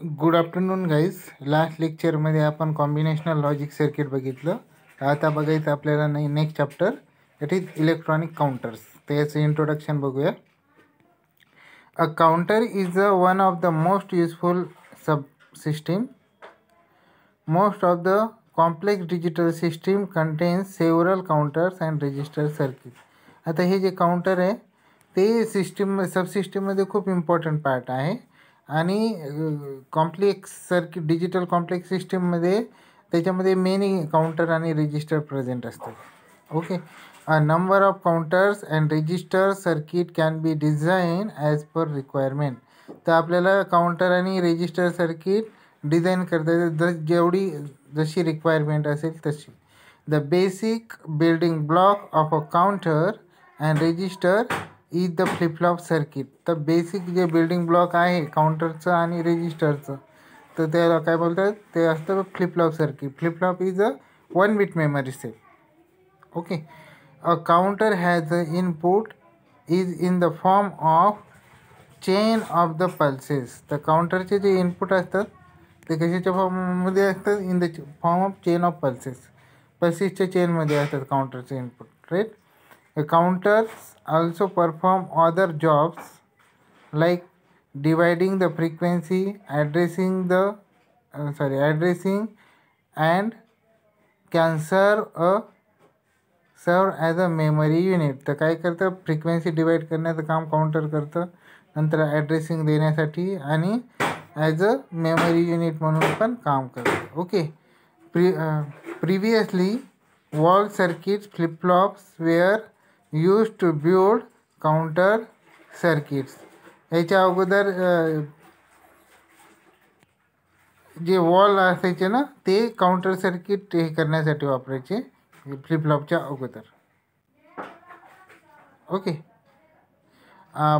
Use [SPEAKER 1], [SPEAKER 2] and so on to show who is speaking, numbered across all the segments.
[SPEAKER 1] Good afternoon guys. Last लेक्चरमध्ये आपण combinational logic circuit बघितलं. आता बघायचं आपल्याला next chapter that is electronic counters. तर याचं इंट्रोडक्शन बघूया. अ counter is one of the most useful sub system. Most of the complex digital system contains several counters and register circuit. आता हे जे काउंटर आहे ते सबसिस्टीममध्ये खूप इम्पॉर्टंट पार्ट आहे आणि कॉम्प्लेक्स सर्किट डिजिटल कॉम्प्लेक्स सिस्टीममध्ये त्याच्यामध्ये मेनी काउंटर आणि रजिस्टर प्रेझेंट असतात. Okay. A number of counters and register circuit can be design as per requirement. तर आपल्याला काउंटर आणि रजिस्टर सर्किट डिझाईन करता येते जशी रिक्वायरमेंट असेल तशी. The basic building block of a counter and register is the flip-flop circuit. तर basic जे बिल्डिंग ब्लॉक आहे काउंटरचं आणि रजिस्टरचं तर त्याला काय बोलतात, ते असतं flip flop circuit. Flip flop is a 1 bit memory cell. Okay. A counter has a input is in the form of chain of the pulses. तर काउंटरचे जे इनपुट असतात ते कशाच्या फॉर्ममध्ये असतात? In the form of chain of pulses. पल्सेसच्या चेनमध्ये असतात काउंटरचे input, right. Counters also perform other jobs like dividing the frequency, addressing and can serve as a memory unit. तर काय करतं? फ्रिक्वेन्सी डिवाईड करण्याचं काम काउंटर करतं, नंतर ॲड्रेसिंग देण्यासाठी आणि ॲज अ मेमरी युनिट म्हणून पण काम करतं. Okay. Previously wall circuits flip flops were used to build counter circuits. याच्या अगोदर जे वॉल असायचे ना ते काउंटर सर्किट हे करण्यासाठी वापरायचे फ्लिपफ्लॉपच्या अगोदर. Okay.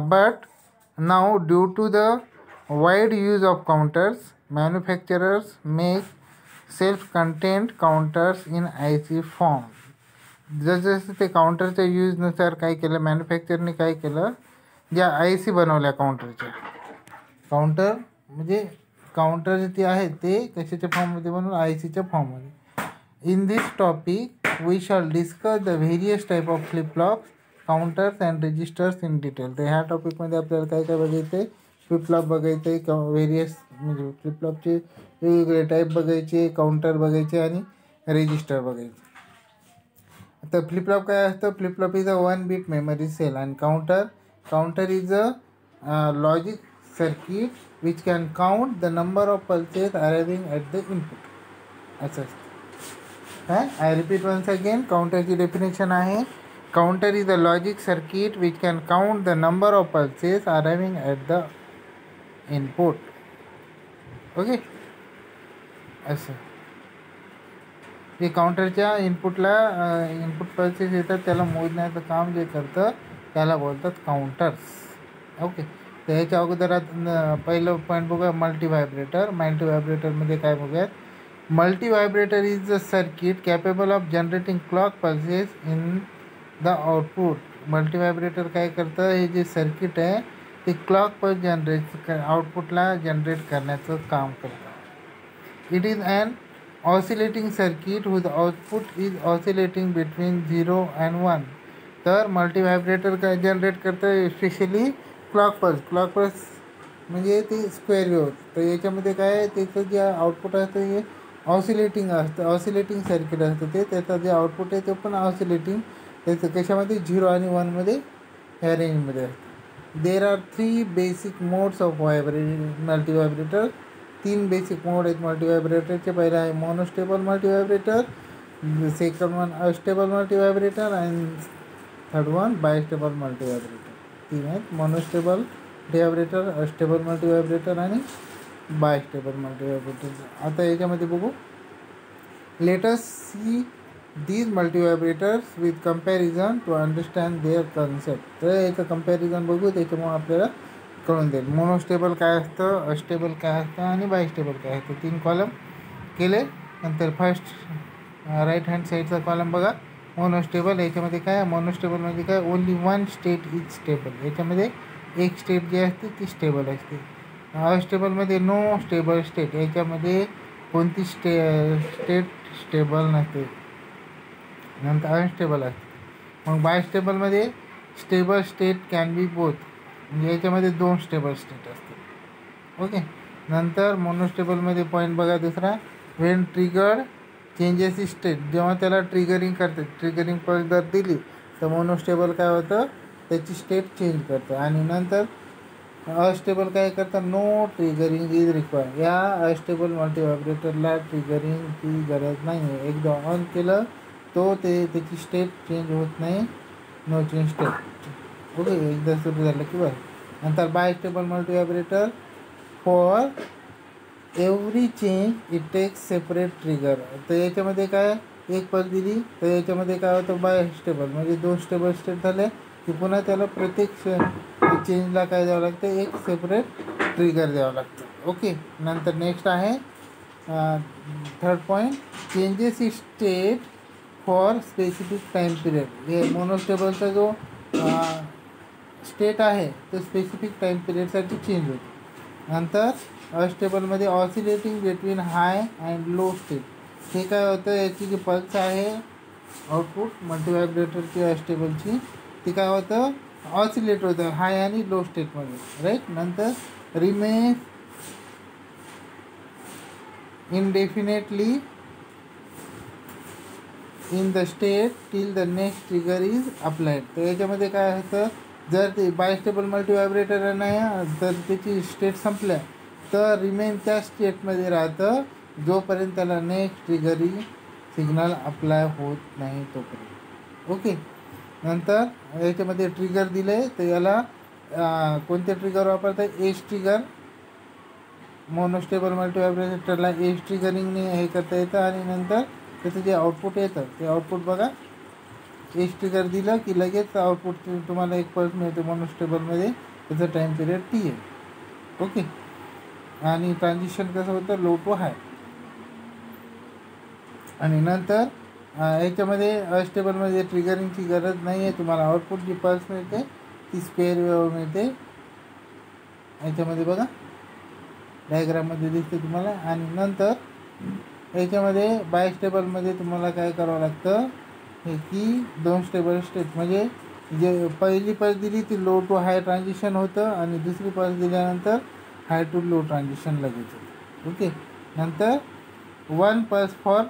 [SPEAKER 1] But now due to the wide use of counters manufacturers make self content counters in IC form. जसं ते काउंटरच्या यूजनुसार काय केलं, मॅन्युफॅक्चरने काय केलं, ज्या IC बनवल्या काउंटरच्या. काउंटर म्हणजे काउंटर जे आहेत ते कशाच्या फॉर्ममध्ये बनवून? ICच्या फॉर्ममध्ये. In this topic we shall discuss the various type of flip flop counters and registers in detail. तर ह्या टॉपिकमध्ये आपल्याला काय काय बघायचं आहे? फ्लिपफ्लॉप बघायचं आहे, व्हेरियस म्हणजे फ्लिपफ्लॉपचे वेगवेगळे टाईप बघायचे, काउंटर बघायचे आणि रजिस्टर बघायचे. तर फ्लिपफ्लॉप काय असतं? Flip flop is a 1 bit memory cell and counter is a logic circuit which can count the number of pulses arriving at the input. असं असतं. I repeat once again. काउंटरची डेफिनेशन आहे, counter is a logic circuit which can count the number of pulses arriving at the input. Okay. असं जे काउंटरच्या इनपुटला input pulses येतात त्याला मोजण्याचं काम जे करतं त्याला बोलतात काउंटर्स. ओके. तर ह्याच्या अगोदर पहिलं पॉईंट बघूया, मल्टीव्हायब्रेटर. मल्टीव्हायब्रेटरमध्ये काय बघूयात? Multivibrator is a circuit capable of generating clock pulses in the output. Multivibrator काय करतं? हे जे सर्किट आहे ते क्लॉक पल्स आउटपुटला जनरेट करण्याचं काम करतं. It is an oscillating circuit whose output is oscillating between 0 and 1. तर मल्टीव्हायब्रेटर काय जनरेट करतं? स्पेशली क्लॉक पल्स म्हणजे ते स्क्वेअर वेव्ह. तर याच्यामध्ये काय आहे, त्याचं जे आउटपुट असतं हे ऑसिलेटिंग असतं, ऑसिलेटिंग सर्किट असतं ते. त्याचं जे आउटपुट आहे ते पण ऑसिलेटिंग, त्याचं कशामध्ये? 0 आणि 1मध्ये ह्या रेंजमध्ये असतं. There are 3 basic modes of multivibrator. 3 basic mode आहेत मल्टीव्हायब्रेटरचे. पहिला आहे monostable multivibrator, second one astable multivibrator आणि थर्ड वन बायस्टेबल मल्टीव्हायब्रेटर. 3 आहेत: मोनोस्टेबल मल्टीव्हायब्रेटर, अस्टेबल मल्टीव्हायब्रेटर आणि बायस्टेबल मल्टीव्हायब्रेटर. आता याच्यामध्ये बघू. Let us see these multivibrator's with comparison to understand their concept. तर याचं कंपॅरिझन बघू, त्याच्यामुळे आपल्याला कळून जाईल मोनोस्टेबल काय असतं, अस्टेबल काय असतं आणि बायस्टेबल काय असतं. 3 कॉलम केले. नंतर फर्स्ट राईट हँड साईडचा कॉलम बघा, मोनोस्टेबल. याच्यामध्ये काय? मोनोस्टेबलमध्ये काय? Only 1 state is stable. याच्यामध्ये एक स्टेट जी असते ती स्टेबल असते. अस्टेबलमध्ये नो स्टेबल स्टेट, याच्यामध्ये कोणती स्टेट स्टेबल नसते, नंतर अनस्टेबल असते. मग बायस्टेबलमध्ये stable state can be both, म्हणजे याच्यामध्ये 2 स्टेबल स्टेट असते. ओके. नंतर मोनोस्टेबलमध्ये पॉईंट बघा दुसरा, वेन ट्रिगर चेंजेस इ स्टेट, जेव्हा त्याला ट्रिगरिंग करते, ट्रिगरिंग पल्स जर दिली तर मोनोस्टेबल काय होतं, त्याची स्टेट चेंज करतं. आणि नंतर अस्टेबल काय करतं, नो ट्रिगरिंग इज रिक्वायर्ड, या अस्टेबल मल्टीव्हायब्रेटरला ट्रिगरिंगची गरज नाही आहे. एकदा ऑन केलं तो त्याची स्टेट चेंज होत नाही, नो चेंज स्टेट. ओके, एकदा सुरू झालं की बरं. नंतर bistable multivibrator, for every change it takes separate trigger. तर याच्यामध्ये काय, एक पल्स दिली तर याच्यामध्ये काय होतं, बायस्टेबल म्हणजे 2 स्टेबल स्टेट झाले की पुन्हा त्याला प्रत्येक चेंजला काय द्यावं लागतं, एक सेपरेट ट्रिगर द्यावं लागतं. ओके. नंतर नेक्स्ट आहे third point, changes e state for specific time period. हे मोनोस्टेबलचा जो स्टेट आहे तो स्पेसिफिक टाईम पिरियडसाठी चेंज होतो. नंतर अस्टेबलमध्ये oscillating between high and low state, हे काय होतं, याची जी पल्स आहे आउटपुट मल्टीव्हायब्रेटरची अस्टेबलची, ती काय होतं, ऑसिलेट होतं हाय आणि लो स्टेटमध्ये, राईट. नंतर remain indefinitely in the state till the next trigger is applied. तर याच्यामध्ये काय होतं, जर ते बायस्टेबल मल्टीव्हायब्रेटर नाही तर त्याची स्टेट संपल्या तर रिमेन त्या स्टेटमध्ये राहतं जोपर्यंत त्याला नेक्स्ट ट्रिगरिंग सिग्नल अप्लाय होत नाही तोपर्यंत. ओके. नंतर याच्यामध्ये ट्रिगर दिलं आहे तर याला कोणते ट्रिगर वापरतात, एज ट्रिगर. मोनोस्टेबल मल्टीव्हायब्रेटरला एज ट्रिगरिंगने हे करता येतं. आणि नंतर त्याचं जे आउटपुट येतं ते आउटपुट बघा, एज ट्रिगर दिलं की लगेच आउटपुट तुम्हाला एक पल्स मिळते मोनोस्टेबलमध्ये, त्याचं टाईम पिरियड टी आहे. ओके. आणि ट्रान्झिशन कसं होतं, लो टू हाय. आणि नंतर याच्यामध्ये अस्टेबलमध्ये ट्रिगरिंगची गरज नाही आहे, तुम्हाला आउटपुट जी पल्स मिळते ती स्क्वेअर वेव्ह मिळते. याच्यामध्ये बघा डायग्राममध्ये दिसते तुम्हाला. आणि नंतर याच्यामध्ये बायस्टेबलमध्ये तुम्हाला काय करावं लागतं, हे की 2 स्टेबल स्टेट, म्हणजे जे पहिली पल्स दिली ती लो टू हाय ट्रान्झिशन होतं आणि दुसरी पल्स दिल्यानंतर हाय टू लो ट्रान्झिशन लगेच होतं. ओके. नंतर 1 पल्स फॉर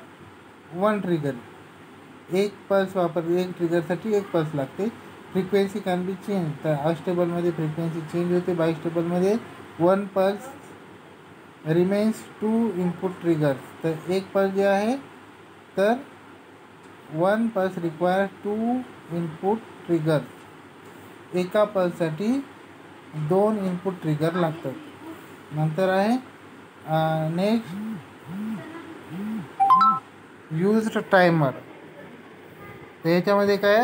[SPEAKER 1] 1 ट्रिगर, एक पल्स एक ट्रिगरसाठी एक पल्स लागते. फ्रिक्वेन्सी कॅन बी चेंज, तर अस्टेबलमध्ये फ्रिक्वेन्सी चेंज होते, बायस्टेबलमध्ये 1 पल्स रिमेन्स 2 इनपुट ट्रिगर्स. तर एक पल्स जे आहे तर 1 पल्स रिक्वायर 2 इनपुट ट्रिगर, एका पल्ससाठी 2 इनपुट ट्रिगर लागतात. नंतर आहे नेक्स्ट यूज्ड टायमर. तर याच्यामध्ये काय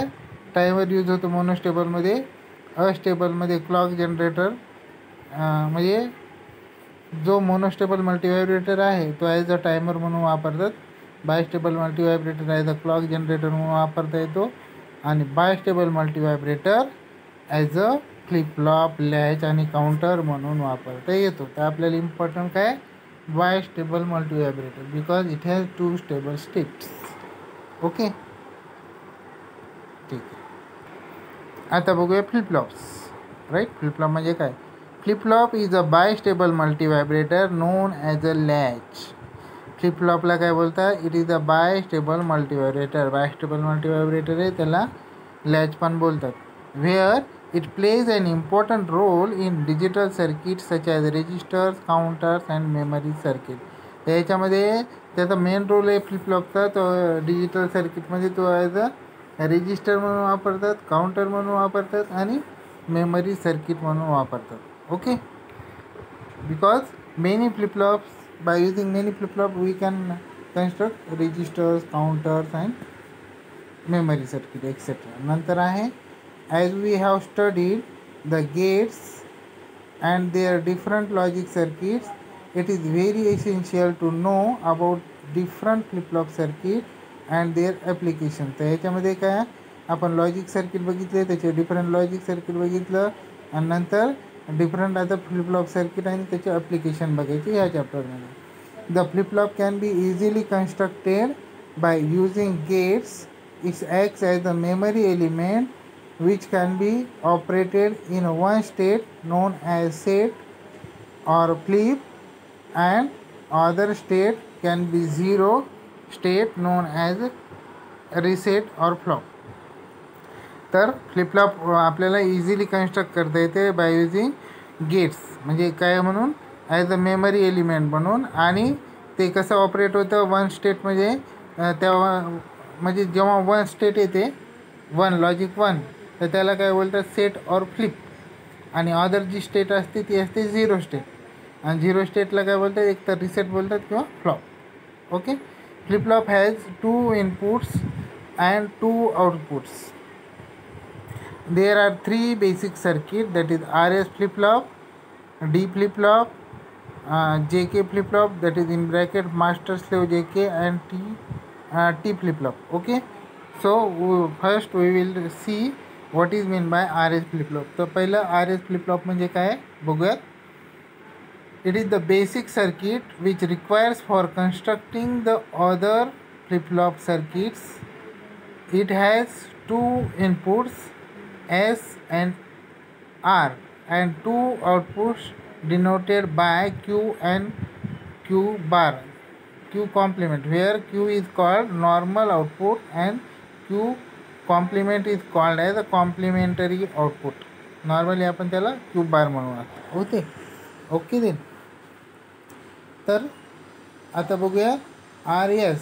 [SPEAKER 1] टायमर यूज होतो मोनोस्टेबलमध्ये. अस्टेबलमध्ये क्लॉक जनरेटर, म्हणजे जो मोनोस्टेबल मल्टीव्हायब्रेटर आहे तो ॲज अ टायमर म्हणून वापरतात. Bistable multivibrator as a clock generator म्हणून वापरता येतो. आणि bistable multivibrator as a flip flop, latch आणि काउंटर म्हणून वापरता येतो. तर आपल्याला इम्पॉर्टंट काय, bistable multivibrator because it has 2 stable states. Okay, ठीक आहे. आता बघूया फ्लिपफ्लॉप्स, राईट. फ्लिपफ्लॉप म्हणजे काय, flip flop is a bistable multivibrator known as a latch. फ्लिपफ्लॉपला काय बोलतात, it is a bistable multivibrator. Bistable multivibrator आहे, त्याला लॅच पण बोलतात. Where it plays an important role in digital circuit such as registers, counters and memory circuit. तर याच्यामध्ये त्याचा मेन रोल आहे फ्लिपफ्लॉपचा, तो डिजिटल सर्किटमध्ये तो ॲज अ रेजिस्टर म्हणून वापरतात, काउंटर म्हणून वापरतात आणि मेमरी सर्किट म्हणून वापरतात. Okay. Because many flip flops, by using many flip-flop we can construct registers, counters and memory circuit etc. नंतर आहे as we have studied the gates and their different logic circuits, it is very essential to know about different flip-flop circuit and their application. तर याच्यामध्ये काय आपण logic circuit बघितले, त्याचे different logic circuit बघितलं आणि नंतर डिफरंट आता फ्लिप फ्लॉप सर्किट आणि त्याचे ॲप्लिकेशन बघायचे ह्या चॅप्टरमध्ये. The flip flop can be easily constructed by using gates. It acts as the memory element which can be operated in one state known as set or flip, and other state can be zero state known as reset or flop. तर flip-flop आपल्याला easily construct करता येते by using gates, म्हणजे काय म्हणून as a memory element म्हणून. आणि ते कसं ऑपरेट होतं वन स्टेट म्हणजे तेव्हा म्हणजे जेव्हा वन स्टेट येते वन लॉजिक वन तर त्याला काय बोलतात सेट और फ्लिप. आणि अदर जी स्टेट असते ती असते झिरो स्टेट, आणि झिरो स्टेटला काय बोलतात एक तर रिसेट बोलतात किंवा flop. Okay. Flip-flop has 2 inputs and 2 outputs. There are 3 basic circuits, that is RS flip-flop, D flip-flop, JK flip-flop, that is in bracket master slave JK, and T flip-flop. Okay, so first we will see what is meant by RS flip-flop. तर पहिलं RS flip-flop म्हणजे काय बघूयात. It is the basic circuit which requires for constructing the other flip-flop circuits. It has 2 inputs S and R and 2 outputs denoted by Q and Q bar, Q complement, where Q is called normal output and Q complement is called as a complementary output. Normally आपण त्याला Q bar म्हणूयात. Okay okay then. तर आता बघूया RS.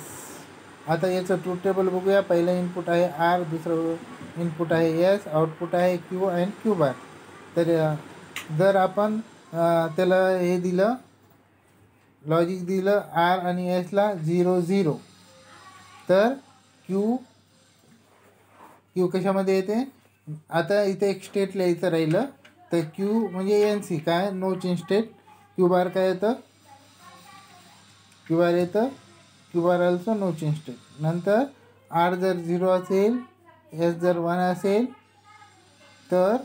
[SPEAKER 1] आता याचं truth table बघूया. पहिलं इनपुट आहे R, दुसरं इनपुट आहे S, आउटपुट आहे Q आणि Q बार. तर जर आपण त्याला हे दिलं लॉजिक दिलं R आणि Sला 0 0 तर Q कशामध्ये येते. आता इथे एक स्टेट लिहायचं राहिलं तर Q म्हणजे NC काय नो चेंज स्टेट. Q बार काय येतं Q बार येतं Q बार ऑल्सो नो चेंज स्टेट. नंतर R जर 0 असेल S जर 1 असेल तर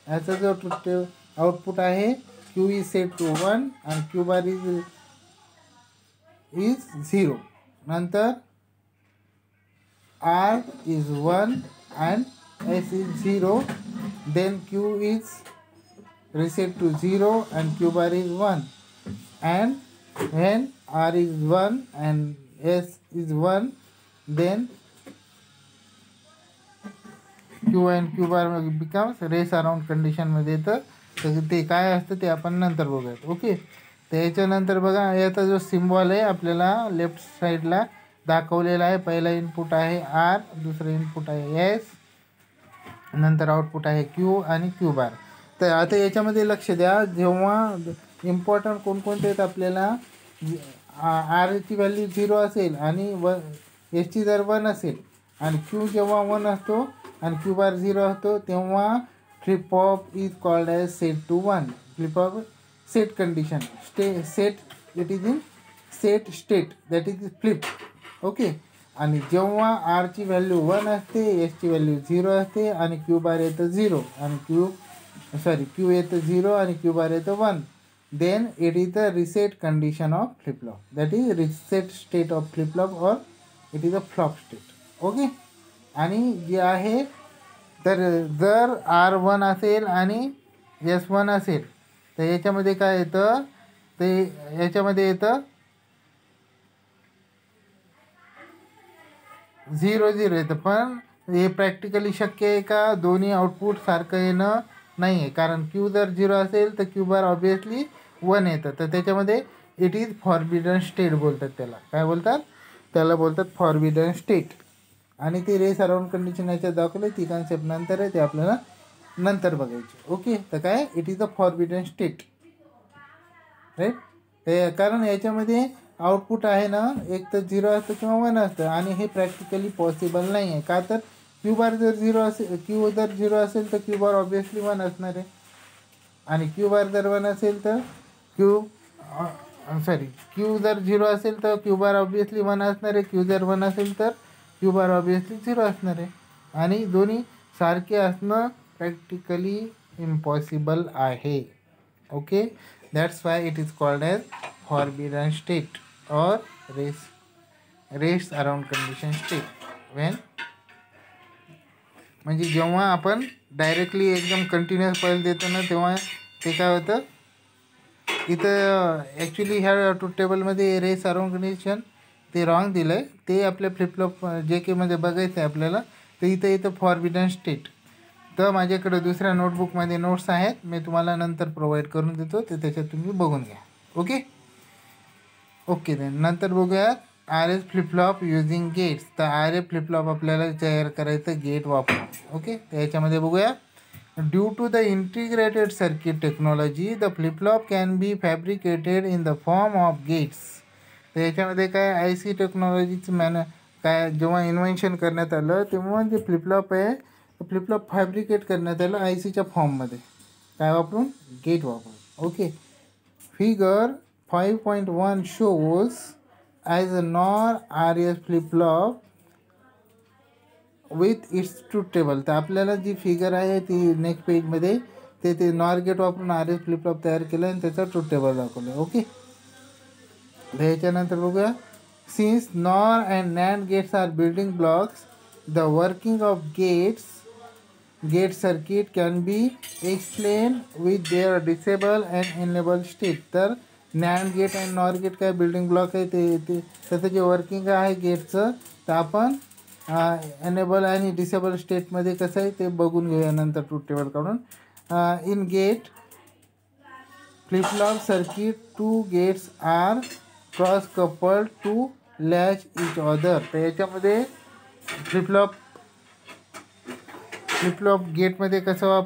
[SPEAKER 1] याचा जो आउटपुट आहे Q इज सेट टू 1 आणि Q बार इज 0. नंतर R is 1 and S is 0, then Q is reset to 0 and Q bar is 1, and when R is 1 and S is 1 then Q and Q bar becomes race around कंडिशनमध्ये येतं. तर ते काय असतं ते आपण नंतर बघूयात. ओके. तर याच्यानंतर बघा याचा जो सिम्बॉल आहे आपल्याला लेफ्ट साईडला दाखवलेला आहे. पहिला इनपुट आहे R, दुसरं इनपुट आहे S, नंतर आउटपुट आहे Q आणि Q बार. तर आता याच्यामध्ये लक्ष द्या. जेव्हा इम्पॉर्टंट कोणकोणते आहेत आपल्याला Rची व्हॅल्यू 0 असेल आणि Sची जर 1 असेल आणि Q जेव्हा 1 असतो आणि Q बार 0 असतो तेव्हा flip flop is called as set to 1. Flip flop set condition set it is in set state that is flip. Okay. आणि जेव्हा आरची व्हॅल्यू 1 असते एसची व्हॅल्यू 0 असते आणि Q बार येतं 0 आणि Q येतं 0 आणि Q बार येतं 1, then it is the reset condition of flip-flop, that is reset state of flip-flop or it is a flop state. Okay. आणि जे आहे तर जर R1 असेल आणि S1 असेल तर याच्यामध्ये काय येतं ते याच्यामध्ये येतं 0 0 येतं. पण हे प्रॅक्टिकली शक्य आहे का दोन्ही आउटपुट सारखं येणं नाही आहे. कारण Q जर 0 असेल तर Q बार ऑब्वियसली 1 येतं. तर त्याच्यामध्ये इट इज फॉरबिडन स्टेट बोलतात त्याला. काय बोलतात त्याला बोलतात फॉरबिडन स्टेट. आणि ते रेस अराउंड कंडिशन याच्यात दाखवले ती कन्सेप्ट नंतर आहे ते आपल्याला नंतर बघायचे. ओके. तर काय it is a forbidden state right. ते कारण याच्यामध्ये आउटपुट आहे ना एक तर 0 असतं किंवा 1 असतं आणि हे प्रॅक्टिकली पॉसिबल नाही आहे. का तर Q बार जर 0 असेल Q जर 0 असेल तर Q बार ऑब्वियसली 1 असणार आहे आणि Q बार जर 1 असेल तर Q जर 0 असेल तर Q बार ऑब्वियसली 1 असणार आहे. Q जर 1 असेल तर Q बार ऑब्वियसली 0 असणार आहे. आणि दोन्ही सारखे असणं प्रॅक्टिकली इम्पॉसिबल आहे. Okay, that's why it is called as forbidden state or race around condition state. When म्हणजे जेव्हा आपण डायरेक्टली एकदम कंटिन्युअस पल्स देतो ना, तेव्हा ते काय होतं, इथं ॲक्च्युली ह्या ट्रूथ टेबलमध्ये रेस अराउंड कंडिशन ते रॉंग दिलं आहे. ते आपल्या फ्लिपफ्लॉप जे केमध्ये बघायचं आहे आपल्याला, तर इथं फॉरबिडन स्टेट. तर माझ्याकडे दुसऱ्या नोटबुकमध्ये नोट्स आहेत, मी तुम्हाला नंतर प्रोव्हाइड करून देतो, ते त्याच्यात तुम्ही बघून घ्या. ओके देन नंतर बघूया R S flip flop using gates. तर आर एस फ्लिपफ्लॉप आपल्याला तयार करायचं गेट वापरून. ओके, तर याच्यामध्ये बघूया. Due to the integrated circuit technology the flip flop can be fabricated in the form of gates. तर याच्यामध्ये काय आय सी टेक्नॉलॉजीचं काय जेव्हा इन्व्हेन्शन करण्यात आलं, तेव्हा जे फ्लिपफ्लॉप आहे, फ्लिपफ्लॉप फॅब्रिकेट करण्यात आलं आय सीच्या फॉर्ममध्ये. काय वापरून? गेट वापरून. Okay, figure 5.1 shows as a NOR RS flip-flop with its truth table. तर आपल्याला जी फिगर आहे ती नेक्स्ट पेजमध्ये ते नॉर गेट वापरून आर एस फ्लिपफ्लॉप तयार केलं आणि त्याचा ट्रूथ टेबल दाखवलं. ओके, तर याच्यानंतर बघूया. Since NOR and NAND gates are building blocks, the working of gate circuit can be explain with their disable and enable state. तर NAND gate and NOR gate काय बिल्डिंग ब्लॉक आहे, ते त्याचं जे वर्किंग आहे गेटचं, तर आपण एनेबल आणि डिसेबल स्टेटमध्ये कसं आहे ते बघून घेऊया नंतर ट्रूथ टेबल काढून. In gate flip flop circuit, 2 gates are cross coupled to latch each other. तर याच्यामध्ये फ्लिपफ्लॉप गेटमध्ये कसं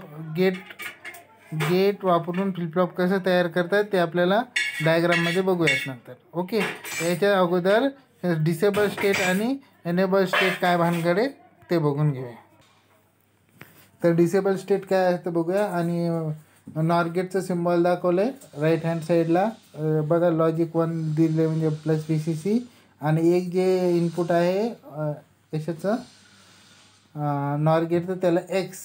[SPEAKER 1] गेट वापरून फ्लिपफ्लॉप कसं तयार करतात ते आपल्याला डायग्राममध्ये बघूयात नंतर. ओके, याच्या अगोदर डिसेबल स्टेट आणि एनेबल स्टेट काय भानगडे ते बघून घेऊया. तर डिसेबल स्टेट काय आहे ते बघूया. आणि नॉर गेटचं सिम्बॉल दाखवलं आहे राईट हँड साईडला. बघा लॉजिक 1 दिले म्हणजे प्लस VCC, आणि एक जे इनपुट आहे कशाचं नॉर गेटचं, त्याला X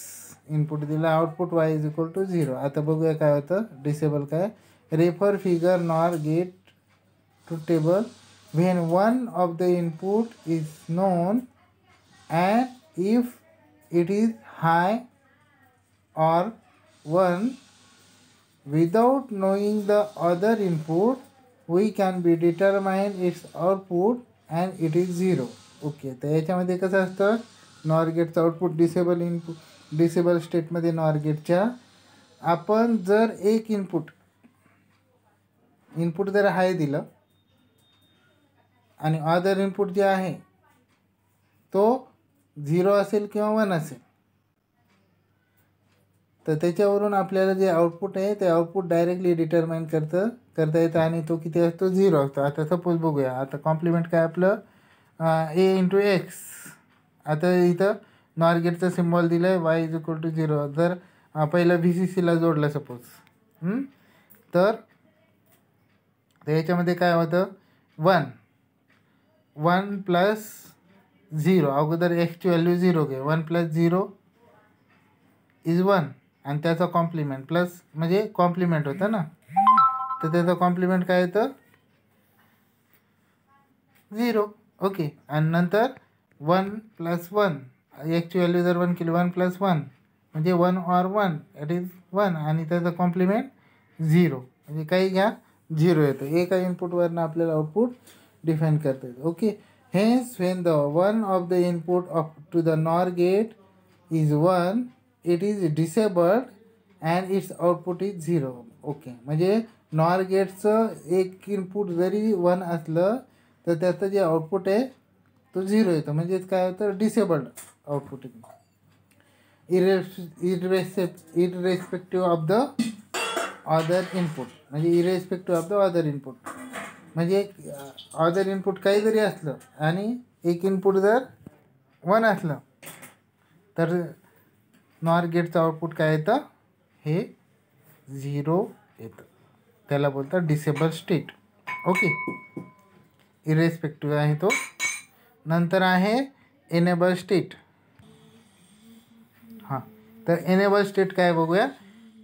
[SPEAKER 1] इनपुट दिलं, output Y is equal to 0. आता बघूया काय होतं डिसेबल काय. Refer figure NOR gate truth table. When one of the input is known and if it is high or 1 without knowing the other input we can be determine its output and it is 0. Okay, तर याच्यामध्ये कसं असतं nor गेटचं output disable स्टेटमध्ये nor गेटच्या आपण जर एक input जर हाय दिलं आणि अदर इनपुट जे आहे तो 0 असेल किंवा 1 असेल, तर त्याच्यावरून आपल्याला जे आउटपुट आहे ते आउटपुट डायरेक्टली डिटरमाइन करता येतं आणि तो किती असतो 0 असतो. आता सपोज बघूया. आता कॉम्प्लिमेंट काय आपलं A×X. आता इथं नॉर गेटचं सिम्बॉल दिलं आहे Y इज इक्वल टू 0. जर पहिलं VCCला जोडलं सपोज, तर याच्यामध्ये काय होतं 1 प्लस 0. अगोदर Xची व्हॅल्यू 0 घे. 1 प्लस 0 इज 1 आणि त्याचा कॉम्प्लिमेंट प्लस म्हणजे कॉम्प्लिमेंट होतं ना, तर त्याचं कॉम्प्लिमेंट काय येतं 0. ओके, आणि नंतर 1 प्लस 1 Xची व्हॅल्यू जर 1 केली 1 प्लस 1 म्हणजे 1 ऑर 1 इट इज 1 आणि त्याचं कॉम्प्लिमेंट 0 म्हणजे काही घ्या 0 येतं. एका इनपुटवरनं आपल्याला आउटपुट डिफाईन करता येतं. Okay, hence when the one of the input of to the NOR gate is 1 it is disabled and its output is 0. Okay, म्हणजे नॉर गेटचं एक इनपुट जरी 1 असलं तर त्याचं जे आउटपुट आहे तो 0 येतो, म्हणजेच काय होतं डिसेबल्ड आउटपुट येतं. Irrespective of the other input, म्हणजे irrespective of the other input म्हणजे अदर इनपुट काही जरी असलं आणि एक इनपुट जर 1 असलं तर नॉर गेटचं आउटपुट काय येतं हे 0 येतं. त्याला बोलतात डिसेबल स्टेट. ओके, इरेस्पेक्टिव्ह आहे तो. नंतर आहे एनेबल स्टेट. हां, तर एनेबल स्टेट काय बघूया.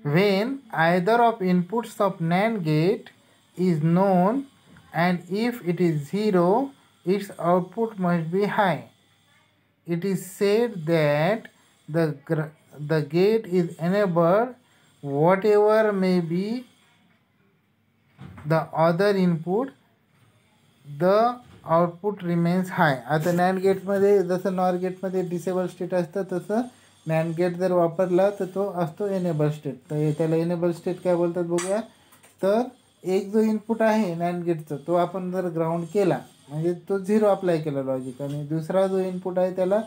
[SPEAKER 1] when either of inputs of NAND gate is known and if it is 0 its output must be high. It is said that the gate is enabled whatever may be the other input, the output remains high. आता NAND गेटमध्ये जसं nor गेटमध्ये disable state असतं तसं NAND gate जर वापरला तर तो असतो एनेबल स्टेट. तर त्याला एनेबल स्टेट काय बोलतात बघूया. तर एक जो इनपुट आहे नॅन्ड गेटचा तो आपण जर ग्राउंड केला म्हणजे तो 0 अप्लाय केला लॉजिक, आणि दुसरा जो इनपुट आहे त्याला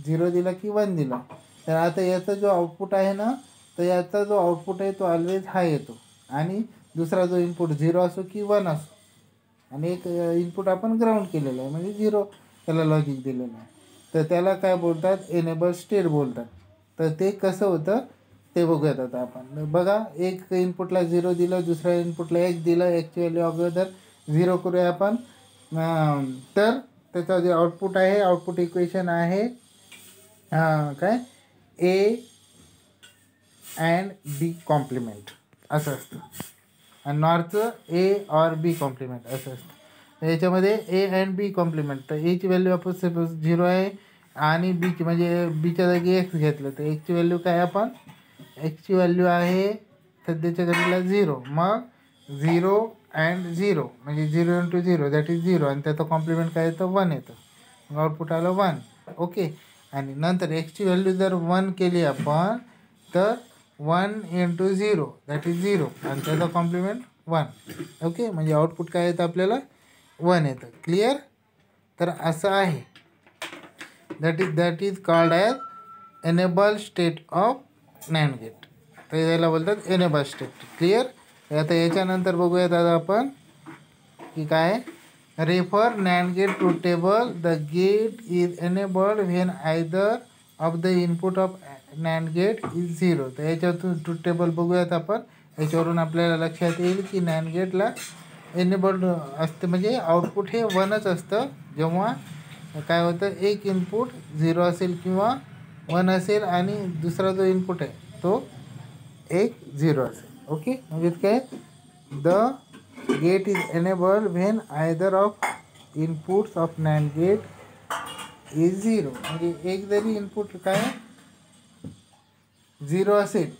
[SPEAKER 1] 0 दिला की 1 दिला. तर आता याचा जो आउटपुट आहे ना, तर याचा जो आउटपुट आहे तो ऑलवेज हाय येतो, आणि दुसरा जो इनपुट 0 असो की 1 असो, आणि एक इनपुट आपण ग्राउंड केलेलं आहे म्हणजे 0 त्याला लॉजिक दिलेलं आहे, तर त्याला काय बोलतात, एनेबल स्टेट बोलतात. तर ते कसं होतं ते बघूयात आता आपण. बघा, एक इनपुटला 0 दिलं, दुसऱ्या इनपुटला 1 दिलं, एकची व्हॅल्यू अगोदर 0 करूया आपण. तर त्याचा जे आउटपुट आहे, आउटपुट इक्वेशन आहे काय, ए अँड बी कॉम्प्लिमेंट असं असतं, आणि नॉरचं ए ऑर बी कॉम्प्लिमेंट असं असतं. तर याच्यामध्ये ए अँड बी कॉम्प्लिमेंट, तर एची व्हॅल्यू आपण सपोज 0 आहे आणि बीची म्हणजे बीच्या जागी एक्स घेतलं, तर एक्सची व्हॅल्यू काय, आपण एक्सची व्हॅल्यू आहे सध्याच्या घडीला 0, मग 0 अँड 0 म्हणजे 0 इंटू 0 दॅट इज 0, आणि त्याचं कॉम्प्लिमेंट काय येतं, 1 येतं, मग आउटपुट आलं 1. ओके, आणि नंतर एक्सची व्हॅल्यू जर 1 केली आपण तर 1 इंटू 0 दॅट इज 0, आणि त्याचा कॉम्प्लिमेंट 1. ओके, म्हणजे आउटपुट काय येतं आपल्याला 1 येतं. क्लिअर. तर असं आहे, that is called as enable state of NAND gate. तर याला बोलतात एनेबल स्टेट. क्लिअर. आता याच्यानंतर बघूयात आता आपण की काय, refer NAND gate truth table. The gate is enabled when either of the input of NAND gate is 0. तर याच्यातून ट्रूथ टेबल बघूयात आपण. याच्यावरून आपल्याला लक्षात येईल की नॅन्ड गेटला एनेबल्ड असते म्हणजे आउटपुट हे 1च असतं जेव्हा काय होतं, एक इनपुट 0 असेल किंवा 1 असेल आणि दुसरा जो इनपुट आहे तो एक 0 असेल. ओके, म्हणजे काय, the gate is enabled when either of inputs of NAND gate is 0. म्हणजे एक जरी इनपुट काय 0 असेल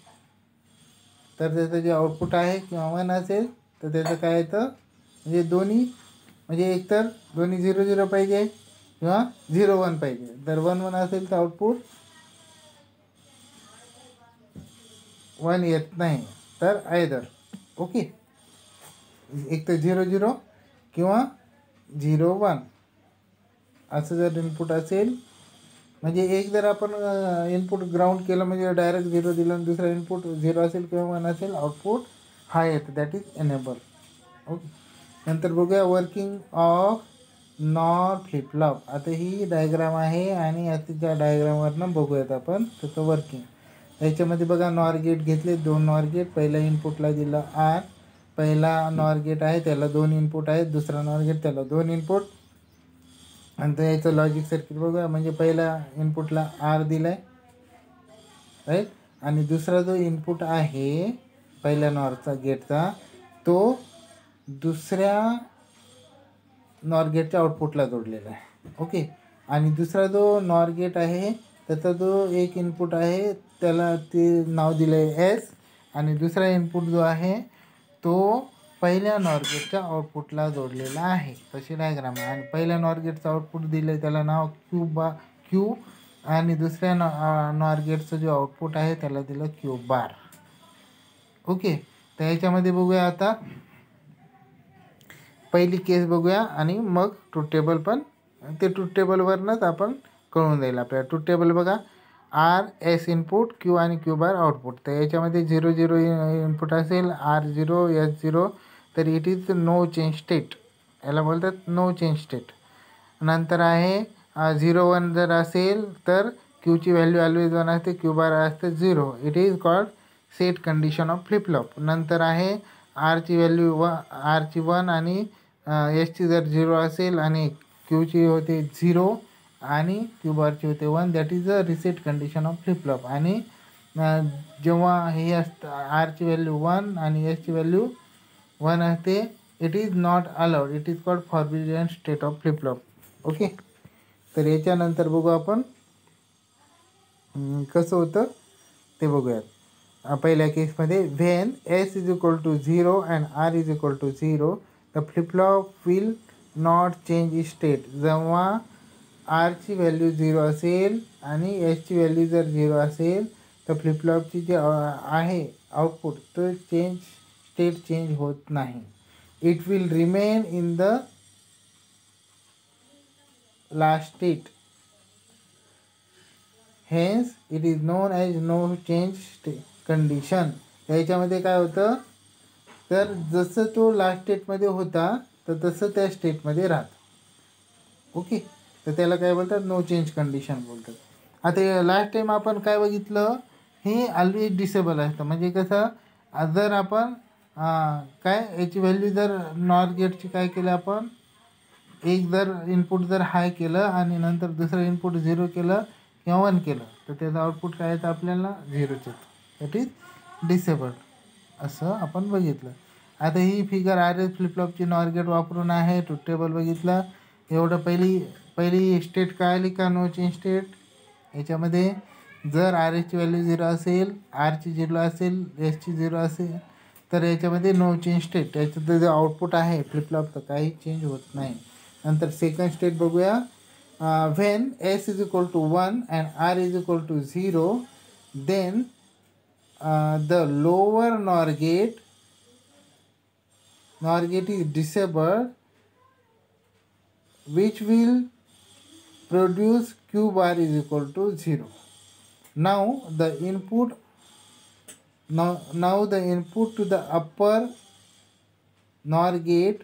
[SPEAKER 1] तर त्याचं जे आउटपुट आहे किंवा 1 असेल तर त्याचं काय येतं, म्हणजे दोन्ही म्हणजे एकतर दोन्ही 0 0 पाहिजे किंवा 0 1 पाहिजे. जर 1 1 असेल तर आउटपुट 1 येत नाही, तर आयदर. ओके, एक तर 0 0 किंवा 0 1 असं जर इनपुट असेल, म्हणजे एक जर आपण इनपुट ग्राउंड केलं म्हणजे डायरेक्ट 0 दिलं आणि दुसरा इनपुट 0 असेल किंवा 1 असेल, आउटपुट हाय येतं, दॅट इज एनेबल. ओके, नंतर बघूया वर्किंग ऑफ नॉर फ्लिपफ्लॉप. आता ही डायग्राम आहे आणि आता त्या डायग्रामवरनं बघूयात आपण त्याचं वर्किंग. याच्यामध्ये बघा, नॉर गेट घेतले, 2 नॉर गेट. पहिल्या इनपुटला दिलं आर, पहिला नॉर गेट आहे त्याला 2 इनपुट आहेत, दुसरा नॉर गेट त्याला 2 इनपुट, आणि तर याचं लॉजिक सर्किट बघूया. म्हणजे पहिला इनपुटला आर दिला आहे राईट, आणि दुसरा जो इनपुट आहे पहिल्या नॉरचा गेटचा तो दुसऱ्या नॉर गेटच्या आउटपुटला जोडलेला आहे. ओके, आणि दुसरा जो नॉर गेट आहे त्याचा जो एक इनपुट आहे त्याला ते नाव दिलं आहे एस, आणि दुसरा इनपुट जो आहे तो पहिल्या नॉर गेटच्या आउटपुटला जोडलेला आहे. तशी डायग्राम आहे, आणि पहिल्या नॉर गेटचं आउटपुट दिलं आहे त्याला नाव क्यू, आणि दुसऱ्या नॉर गेटचं जो आउटपुट आहे त्याला दिलं क्यू बार. ओके, तर याच्यामध्ये बघूया आता पहिली केस बघूया आणि मग ट्रूथ टेबल पण, ते ट्रूथ टेबलवरनंच आपण कळून जाईल आपल्याला. ट्रूथ टेबल बघा, आर एस इनपुट, क्यू आणि क्यू बार आउटपुट. तर याच्यामध्ये 0 0 इनपुट असेल, आर 0 एस 0, तर it is no change state, याला बोलतात नो चेंज स्टेट. नंतर आहे 0 1 जर असेल तर क्यूची व्हॅल्यू ऑलवेज 1 असते, क्यू बार असते 0, it is called set condition of flip-flop. नंतर आहे आरची व्हॅल्यू आरची 1 आणि एसची जर 0 असेल आणि क्यूची होते 0 आणि क्यू बारची होते 1, that is a reset condition of flip-flop. आणि जेव्हा हे असतं आरची व्हॅल्यू 1 आणि एसची व्हॅल्यू 1 असते, it is not allowed, it is called forbidden state of flip flop. Okay. तर याच्यानंतर बघू आपण कसं होतं ते बघूयात. पहिल्या केसमध्ये when S is equal to 0 and R is equal to 0 the flip flop will not change is state. जेव्हा आरची व्हॅल्यू 0 असेल आणि एसची व्हॅल्यू जर 0 असेल तर फ्लिप फ्लॉपची जे आहे आउटपुट तो स्टेट चेंज होत नाही. It will remain in the last state. Hence it is known as no change condition. याच्यामध्ये काय होतं, तर जसं तो लास्ट स्टेटमध्ये होता तर तसं त्या स्टेटमध्ये राहतं. ओके. तर त्याला काय बोलतात, नो चेंज कंडिशन बोलतात. आता लास्ट टाईम आपण काय बघितलं, हे ऑलवेज डिसेबल असतं. म्हणजे कसं, जर आपण काय याची व्हॅल्यू जर नॉर गेटची काय केलं आपण, एक जर इनपुट जर हाय केलं आणि नंतर दुसरं इनपुट 0 केलं किंवा 1 केलं तर त्याचं आउटपुट काय येतं आपल्याला 0च येतं. इट इज डिसेबल्ड असं आपण बघितलं. आता ही फिगर आर एस फ्लिपफ्लॉपची नॉर गेट वापरून आहे. ट्रूथ टेबल बघितलं. एवढं पहिली स्टेट काय आली का, नो चेंज स्टेट. याच्यामध्ये जर आर एसची व्हॅल्यू 0 असेल, आरची 0 असेल, एसची 0 असेल तर याच्यामध्ये नो चेंज स्टेट. याचं जे आउटपुट आहे फ्लिपफ्लॉपचं काही चेंज होत नाही. नंतर सेकंड स्टेट बघूया. When S is equal to 1 and R is equal to 0 then the lower NOR gate is disabled, which will produce q bar is equal to 0. Now the input to the upper NOR gate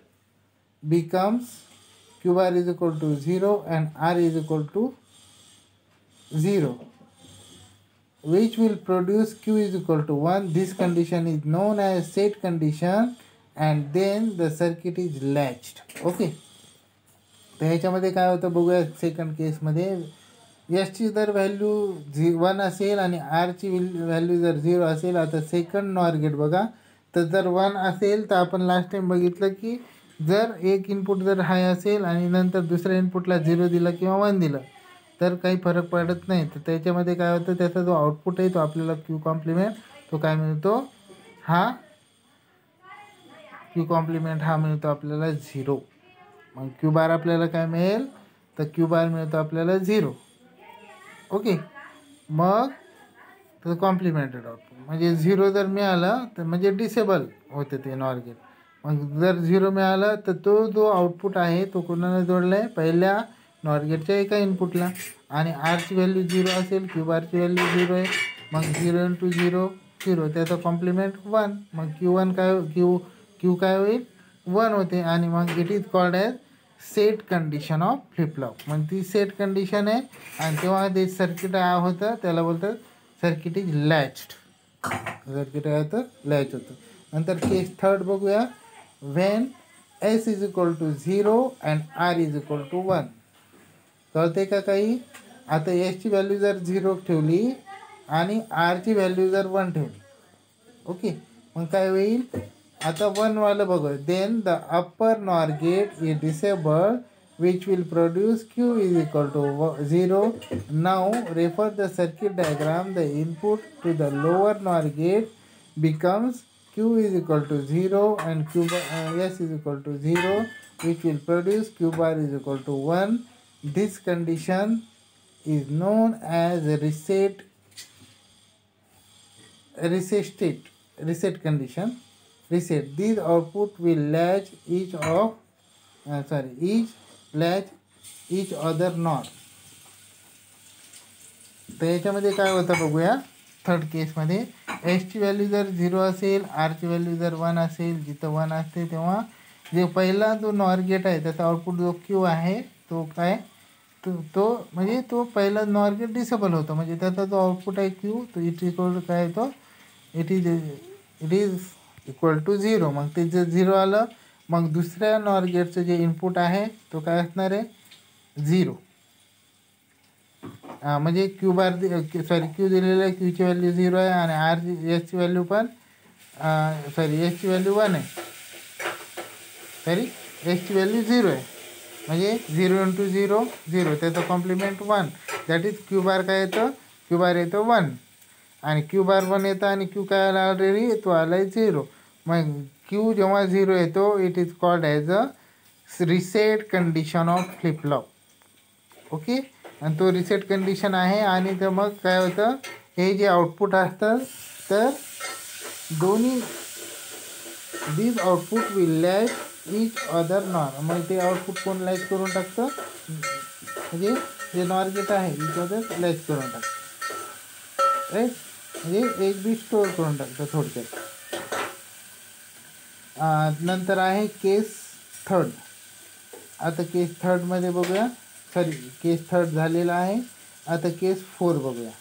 [SPEAKER 1] becomes q bar is equal to 0 and r is equal to 0, which will produce q is equal to 1. This condition is known as set condition and then the circuit is latched. Okay. तर ह्याच्यामध्ये काय होतं बघूया. Second केसमध्ये एसची जर value 1 असेल आणि आरची व्हॅल्यू जर 0 असेल. आता सेकंड नॉर गेट बघा. तर जर 1 असेल तर आपण लास्ट टाइम बघितलं की जर एक इनपुट जर हाय असेल आणि नंतर दुसऱ्या इनपुटला 0 दिलं किंवा 1 दिलं तर काही फरक पडत नाही. तर त्याच्यामध्ये काय होतं, त्याचा जो आउटपुट आहे तो आपल्याला क्यू कॉम्प्लिमेंट तो काय मिळतो, हा क्यू कॉम्प्लिमेंट हा मिळतो आपल्याला 0. मग क्यू बार आपल्याला काय मिळेल, तर क्यू बार मिळतो आपल्याला 0. ओके. मग तर कॉम्प्लिमेंटेड आउटपुट म्हणजे 0 जर मिळालं तर म्हणजे डिसेबल होते ते नॉर गेट. मग जर 0 मिळालं तर तो जो आउटपुट आहे तो कोणाला जोडला आहे, पहिल्या नॉर गेटच्या एका इनपुटला. आणि आरची व्हॅल्यू 0 असेल, क्यू बारची व्हॅल्यू 0 आहे. मग 0 × 0 0, त्याचा कॉम्प्लिमेंट 1. मग Q1 काय क्यू काय होईल, 1 होते. आणि मग it is called as set condition of flip-flop. मग ती सेट कंडिशन आहे आणि तेव्हा ते सर्किट होतं त्याला बोलतात सर्किट इज लॅच्ड. सर्किट काय होतं, लॅच होतं. नंतर केस थर्ड बघूया. When S is equal to 0 and R is equal to 1. कळते का काही. आता एसची व्हॅल्यू जर 0 ठेवली आणि आरची व्हॅल्यू जर 1 ठेवली. ओके. मग काय होईल, आता 1 वालं बघू. Then the upper NOR gate is disabled which will produce q is equal to 0. Now refer the circuit diagram. The input to the lower NOR gate becomes q is equal to 0 and q bar, s is equal to 0, which will produce q bar is equal to 1. This condition is known as reset condition. Reset. These output will latch each other NOR. तर याच्यामध्ये काय होतं बघूया. Third केसमध्ये एसची value जर 0 असेल, आरची value जर 1 असेल, जिथं 1 असते तेव्हा जे पहिला जो नॉर गेट आहे त्याचा आउटपुट जो क्यू आहे तो काय तो म्हणजे तो पहिला नॉर गेट डिसेबल होतो. म्हणजे त्याचा जो आउटपुट आहे क्यू तो इट इक्वल काय येतो, इट इज इक्वल टू 0. मग ते जर 0 आलं मग दुसऱ्या नॉर गेटचं जे इनपुट आहे तो काय असणार आहे, 0. म्हणजे क्यू बार क्यू दिलेलं आहे, क्यूची व्हॅल्यू 0 आहे आणि एसची व्हॅल्यू पण एसची व्हॅल्यू 1 आहे, एसची व्हॅल्यू 0 आहे. म्हणजे 0 × 0 0, त्याचं complement 1, that is Q bar काय येतं, क्यू बार येतं 1 आणि क्यू बार 1 येतं आणि क्यू काय आला ऑलरेडी, तो आला आहे 0. मग क्यू जेव्हा 0 येतो it is called as a reset condition of flip flop. Okay, आणि तो रिसेट कंडिशन आहे. आणि तर मग काय होतं, हे जे आउटपुट असतं तर दोन्ही this output will latch each other NOR. मग ते आउटपुट कोण लॅच करून टाकतं, म्हणजे जे नॉर गेट आहे इच अदर लॅच करून टाकतं, राईट. म्हणजे एक बी स्टोअर करून टाकतं थोडक्यात. नंतर आहे केस थर्ड. आता केस थर्डमध्ये बघूया, केस थर्ड झालेला आहे. आता केस 4 बघूया,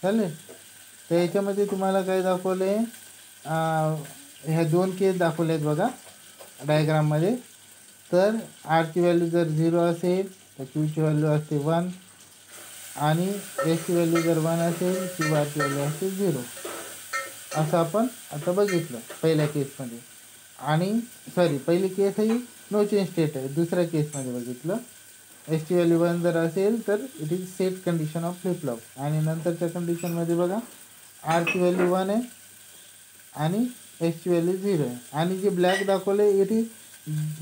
[SPEAKER 1] चालेल. तर याच्यामध्ये तुम्हाला काय दाखवलं आहे, ह्या 2 केस दाखवले आहेत बघा डायग्राममध्ये. तर आरची व्हॅल्यू जर 0 असेल तर क्यूची व्हॅल्यू असते 1 आणि एसची व्हॅल्यू जर 1 असेल क्यू बारची व्हॅल्यू असते 0. असं आपण आता बघितलं पहिल्या केसमध्ये. आणि पहिली केस ही नो चेंज स्टेट आहे. दुसऱ्या केसमध्ये बघितलं एसची व्हॅल्यू 1 जर असेल तर it is set condition of flip-flop. आणि नंतरच्या कंडिशनमध्ये बघा आरची व्हॅल्यू 1 आहे आणि एसची व्हॅल्यू 0 आहे. आणि जे ब्लॅक दाखवले it is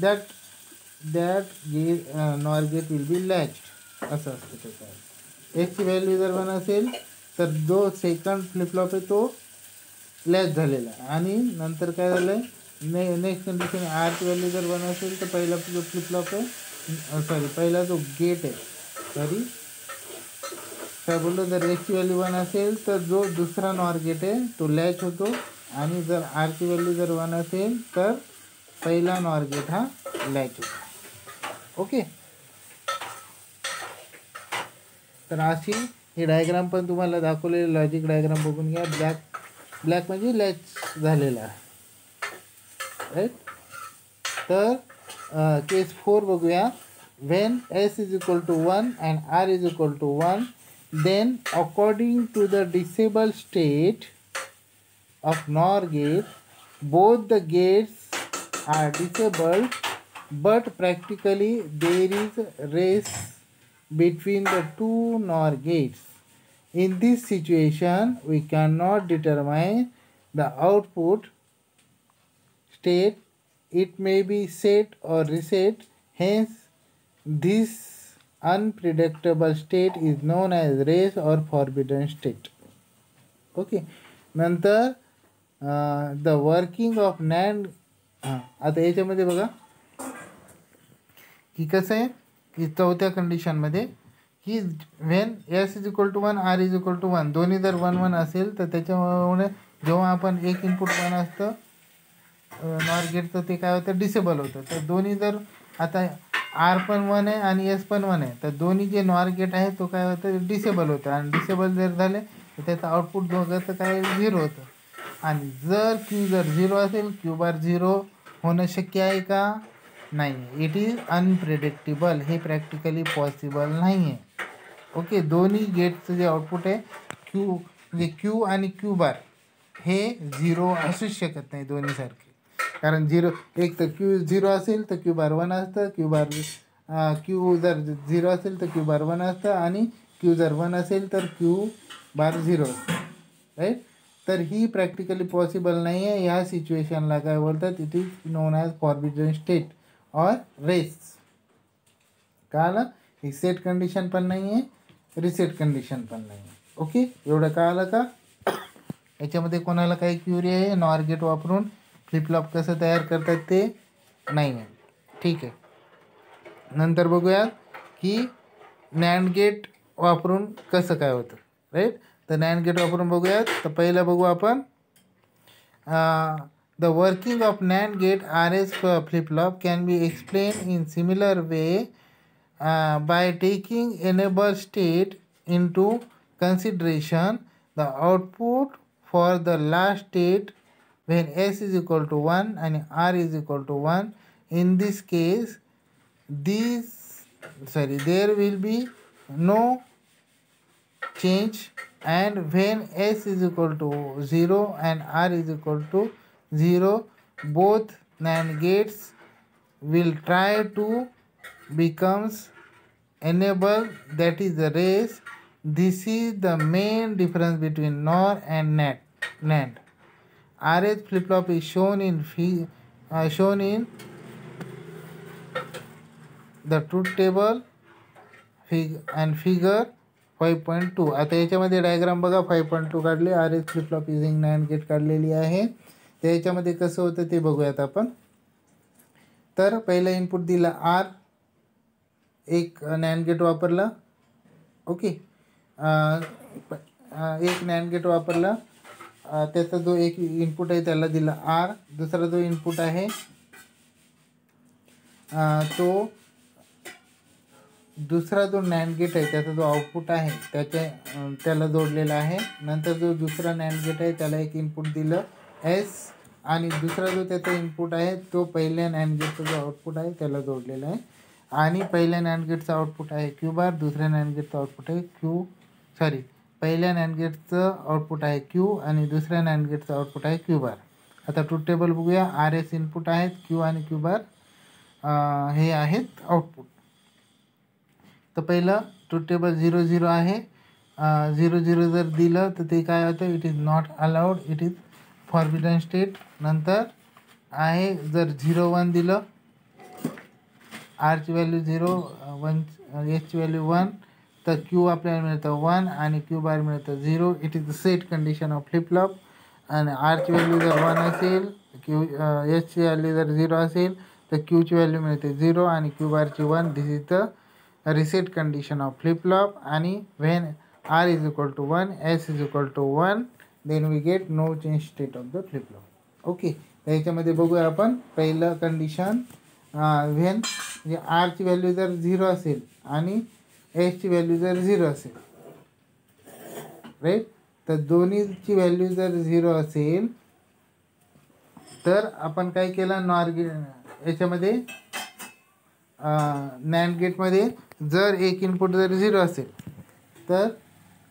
[SPEAKER 1] that NOR gate will be latched, असं असतं त्याचं. एसची व्हॅल्यू जर 1 असेल तर जो सेकंड फ्लिपफ्लॉप आहे तो लॅच झालेला आहे. आणि नंतर काय झालं आहे, नेक्स्ट कंडिशन आरची व्हॅल्यू जर 1 असेल तर पहिला जो फ्लिपफ्लॉप आहे पहिला जो गेट आहे काय बोललो, जर एसची व्हॅल्यू 1 असेल तर जो दुसरा नॉर गेट आहे तो लॅच होतो. आणि जर आरची व्हॅल्यू जर 1 असेल तर पहिला नॉर गेट हा लॅच होतो. ओके, तर अशी ही डायग्राम पण तुम्हाला दाखवलेली लॉजिक डायग्राम बघून घ्या. ब्लॅक म्हणजे लॅच झालेला आहे, राईट. तर केस 4 बघूया. When S is equal to 1 and R is equal to 1, then according to the disable state of NOR gate, both the gates are disabled, but practically there is race between the two NOR gates. In this situation, we cannot determine the output state. It may be set or reset. Hence, this unpredictable state is known as race or forbidden state. Okay, नंतर the working of NAND. आता याच्यामध्ये बघा की कसं आहे की चौथ्या कंडिशनमध्ये की when S is equal to 1 R is equal to 1 दोन्ही जर 1 1 असेल तर त्याच्यामुळे जेव्हा आपण एक इनपुट 1 असतं नॉर गेटचं ते काय होतं, डिसेबल होतं. तर दोन्ही जर आता आर पण 1 आहे आणि एस पण 1 आहे तर दोन्ही जे नॉर गेट आहे तो काय होतं, डिसेबल होतं. आणि डिसेबल जर झाले तर त्याचं आउटपुट दोघांचं काय 0 होतं. आणि जर क्यू जर 0 असेल क्यू बार 0 होणं शक्य आहे का, नाही. इट इज अनप्रेडिक्टेबल, हे प्रॅक्टिकली पॉसिबल नाही आहे. ओके, दोन्ही गेटचं जे आउटपुट आहे म्हणजे क्यू आणि क्यू बार हे 0 असूच शकत नाही दोन्हीसारखे. कारण 0 एक तर क्यू 0 असेल तर क्यू बार 1 असतं, क्यू जर 0 असेल तर क्यू बार 1 असतं आणि क्यू जर 1 असेल तर क्यू बार 0 असतं, राईट. तर ही प्रॅक्टिकली पॉसिबल नाही आहे. ह्या सिच्युएशनला काय बोलतात, it is known as forbidden state or race. कळालं, ही सेट कंडिशन पण नाही आहे, रिसेट कंडिशन पण नाही आहे. ओके, एवढं कळालं का. याच्यामध्ये कोणाला काही क्युरी आहे नॉर गेट वापरून फ्लिपफ्लॉप कसं तयार करतात ते नाही आहे, ठीक आहे. नंतर बघूयात की नॅन्ड गेट वापरून कसं काय होतं, राईट. तर नॅन्ड गेट वापरून बघूयात. तर पहिलं बघू आपण the working of NAND gate R S flip flop can be explain in similar way by taking enable state into consideration. The output for the last state when S is equal to 1 and R is equal to 1. In this case, there will be no change, and when S is equal to 0 and R is equal to 0, both NAND gates will try to becomes enable, that is the race. This is the main difference between NOR and NAND. RH flip-flop is shown in the truth table and figure 5.2. आता याच्यामध्ये diagram बघा, 5.2 काढले. R S flip flop using NAND gate काढलेली आहे. तर याच्यामध्ये कसं होतं ते बघूयात आपण. तर पहिला इनपुट दिला आर, एक नॅन्ड गेट वापरला. ओके, एक नॅन्ड गेट वापरला. त्याचा जो एक इनपुट आहे त्याला दिला आर. दुसरा जो इनपुट आहे तो दुसरा जो नॅन्ड गेट आहे त्याचा जो आउटपुट आहे त्याला जोडलेला आहे. नंतर जो दुसरा नॅन्ड गेट आहे त्याला एक इनपुट दिलं एस, आणि दुसरा जो त्याचा इनपुट आहे तो पहिल्या नॅन्ड गेटचा जो आउटपुट आहे त्याला जोडलेला आहे. आणि पहिल्या नॅन्ड गेटचा आउटपुट आहे क्यू बार, दुसऱ्या नॅन्ड गेटचा आउटपुट आहे पहिल्या नॅन्ड गेटचं आउटपुट आहे क्यू आणि दुसऱ्या नॅन्ड गेटचं आउटपुट आहे क्यू बार. आता ट्रूथ टेबल बघूया. आर एस इनपुट आहेत, क्यू आणि क्यू बार हे आहेत आउटपुट. तर पहिलं ट्रूथ टेबल 0 0 आहे. 0 0 जर दिलं तर ते काय होतं, it is not allowed, it is forbidden state. नंतर आहे जर 0 1 दिलं, आरची व्हॅल्यू 0 1, एसची व्हॅल्यू 1, तर क्यू आपल्याला मिळतं 1 आणि क्यू बार मिळतं 0. It is the set condition of flip-flop. आणि आरची व्हॅल्यू जर 1 असेल, एसची व्हॅल्यू जर 0 असेल तर क्यूची व्हॅल्यू मिळते 0 आणि क्यू बारची 1. This is the reset condition of flip-flop. आणि when R is equal to 1, S is equal to 1, then we get no change state of the flip-flop. Okay, तर याच्यामध्ये बघूया आपण पहिलं कंडिशन. when R ची व्हॅल्यू जर 0 असेल आणि S ची व्हॅल्यू जर 0 असेल, राईट, तर दोन्हीची व्हॅल्यू जर 0 असेल तर आपण काय केलं, नॉर याच्यामध्ये नॅन्ड गेटमध्ये जर एक इनपुट जर 0 असेल तर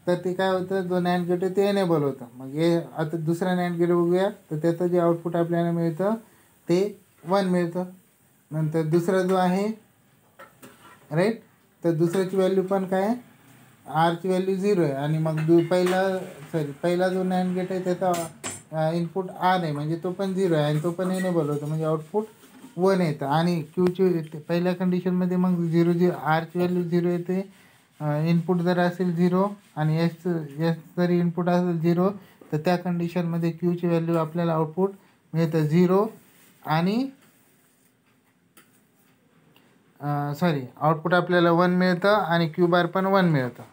[SPEAKER 1] ते काय होतं, जो नॅन्ड गेट आहे ते एनेबल होतं. मग हे आता दुसरा नॅन्ड गेट बघूया. तर त्याचं जे आउटपुट आपल्याला मिळतं ते 1 मिळतं. नंतर दुसरा जो आहे, राईट, तर दुसऱ्याची व्हॅल्यू पण काय आहे, आरची व्हॅल्यू 0 आहे. आणि मग पहिला जो नॅन्ड गेट आहे त्याचा इनपुट आर आहे, म्हणजे तो पण 0 आहे आणि तो पण एनेबल होतो, म्हणजे आउटपुट 1 येतं. आणि क्यूची पहिल्या कंडिशनमध्ये मग 0 0 आरची व्हॅल्यू 0 येते. इनपुट जर असेल 0 आणि एस जरी इनपुट असेल 0 तर त्या कंडिशनमध्ये क्यूची व्हॅल्यू आपल्याला आउटपुट मिळतं 0 आणि आउटपुट आपल्याला 1 मिळतं आणि क्यू बार पण 1 मिळतं.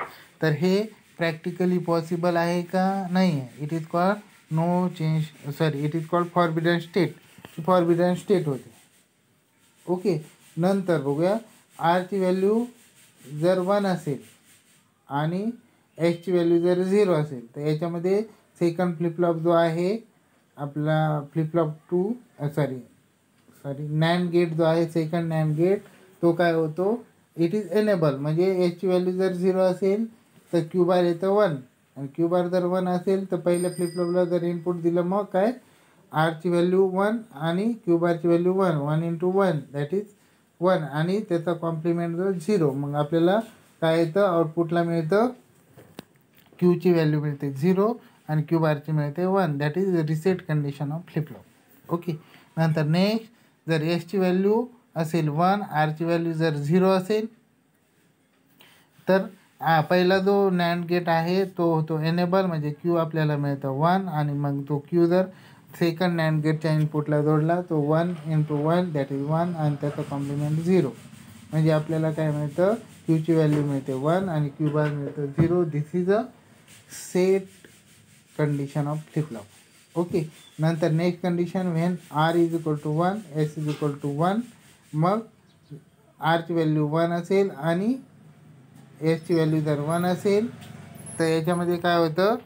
[SPEAKER 1] तर हे प्रॅक्टिकली पॉसिबल आहे का, नाही आहे. It is called no change, it is called forbidden state. Forbidden state होते. ओके, नंतर बघूया. आरची व्हॅल्यू जर 1 असेल आणि एसची व्हॅल्यू जर 0 असेल तर याच्यामध्ये सेकंड फ्लिपफ्लॉप जो आहे आपला फ्लिपफ्लॉप नॅन्ड गेट जो आहे, सेकंड नॅन्ड गेट, तो काय होतो, इट इज एनेबल. म्हणजे एसची व्हॅल्यू जर 0 असेल तर क्यू बार येतं 1 आणि क्यू बार जर 1 असेल तर पहिल्या फ्लिपफ्लॉपला जर इनपुट दिलं मग काय, आरची व्हॅल्यू 1 आणि क्यू बारची व्हॅल्यू 1, 1 × 1 दॅट इज 1 आणि त्याचा कॉम्प्लिमेंट जर 0, मग आपल्याला काय येतं, आउटपुटला मिळतं क्यूची व्हॅल्यू मिळते 0 आणि क्यू बारची मिळते 1. That is reset condition of flip flop. Okay, नंतर नेक्स्ट जर एसची व्हॅल्यू असेल 1, आरची व्हॅल्यू जर 0 असेल तर पहिला जो नॅन्ड गेट आहे तो होतो एनेबल, म्हणजे क्यू आपल्याला मिळतं 1 आणि मग तो क्यू जर सेकंड नॅन्ड गेटच्या इनपुटला जोडला तो 1 × 1 दॅट इज 1 आणि त्याचा कॉम्प्लिमेंट 0, म्हणजे आपल्याला काय मिळतं, क्यूची व्हॅल्यू मिळते 1 आणि क्यू बार मिळतं 0. This is a set condition of flip flop. Okay, नंतर next condition, when R is equal to 1, S is equal to 1, मग आरची व्हॅल्यू 1 असेल आणि एसची व्हॅल्यू जर 1 असेल तर याच्यामध्ये काय होतं,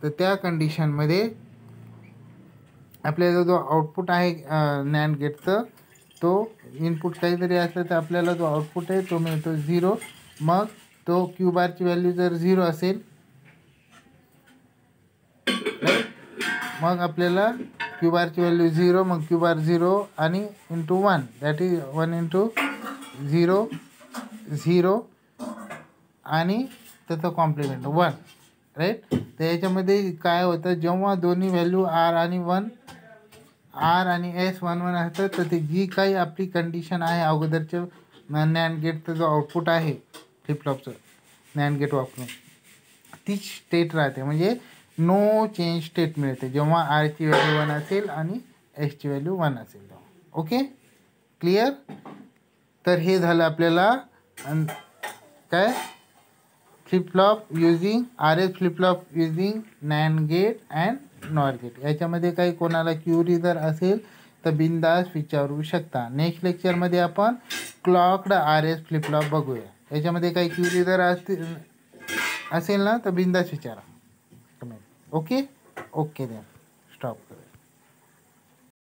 [SPEAKER 1] तर त्या कंडिशनमध्ये आपल्याला जो आउटपुट आहे नॅन्ड गेटचं, तो इनपुट काहीतरी असलं तर आपल्याला जो आउटपुट आहे तो मिळतो 0. मग तो क्यू बारची व्हॅल्यू जर 0 असेल मग आपल्याला क्यू बारची व्हॅल्यू 0, मग क्यू बार 0 आणि इंटू 1 दॅट इज 1 इंटू 0 0 आणि त्याचं कॉम्प्लिमेंट 1 राईट. तर याच्यामध्ये काय होतं, जेव्हा दोन्ही व्हॅल्यू आर आणि एस 1 1 असतं तर ते जी काही आपली कंडिशन आहे अगोदरच्या नॅन्ड गेटचं जो आउटपुट आहे फ्लिपफ्लॉपचं नॅन्ड गेट वापरून तीच स्टेट राहते, म्हणजे नो चेंज स्टेट मिळते जेव्हा आरची व्हॅल्यू 1 असेल आणि एसची व्हॅल्यू 1 असेल तेव्हा. Okay, clear. तर हे झालं आपल्याला काय flip flop using flip flop using NAND gate and NOR gate. याच्यामध्ये काही कोणाला क्युरी जर असेल तर बिंदास विचारू शकता. नेक्स्ट लेक्चरमध्ये आपण क्लॉक्ड फ्लिपफ्लॉप बघूया. याच्यामध्ये काही क्युरी जर असेल ना तर बिंदास विचारा. ओके ओके देन स्टॉप करा.